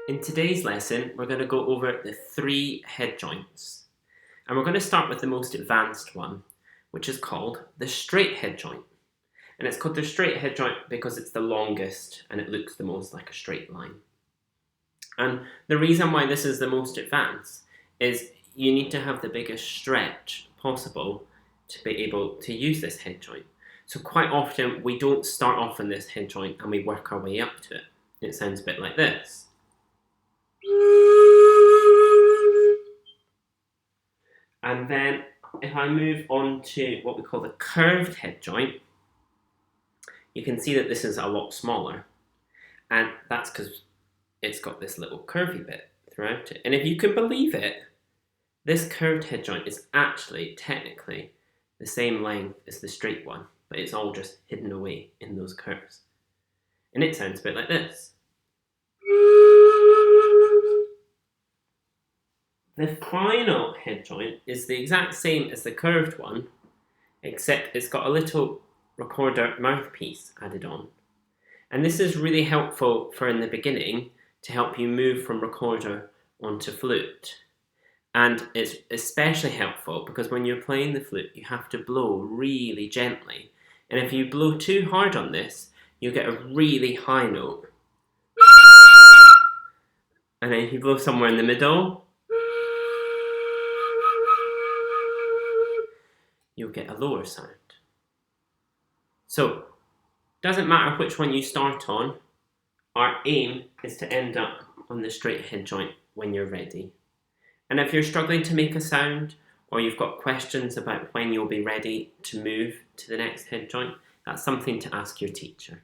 In today's lesson, we're going to go over the 3 head joints. And we're going to start with the most advanced one, which is called the straight head joint. And it's called the straight head joint because it's the longest and it looks the most like a straight line. And the reason why this is the most advanced is you need to have the biggest stretch possible to be able to use this head joint. So quite often we don't start off in this head joint and we work our way up to it. It sounds a bit like this. And then if I move on to what we call the curved head joint, you can see that this is a lot smaller. And that's because it's got this little curvy bit throughout it. And if you can believe it, this curved head joint is actually technically the same length as the straight one, but it's all just hidden away in those curves. And it sounds a bit like this. The final head joint is the exact same as the curved one, except it's got a little recorder mouthpiece added on. And this is really helpful for in the beginning to help you move from recorder onto flute. And it's especially helpful because when you're playing the flute, you have to blow really gently. And if you blow too hard on this, you'll get a really high note. And then if you blow somewhere in the middle, you'll get a lower sound. So, doesn't matter which one you start on, our aim is to end up on the straight head joint when you're ready. And if you're struggling to make a sound, or you've got questions about when you'll be ready to move to the next head joint, that's something to ask your teacher.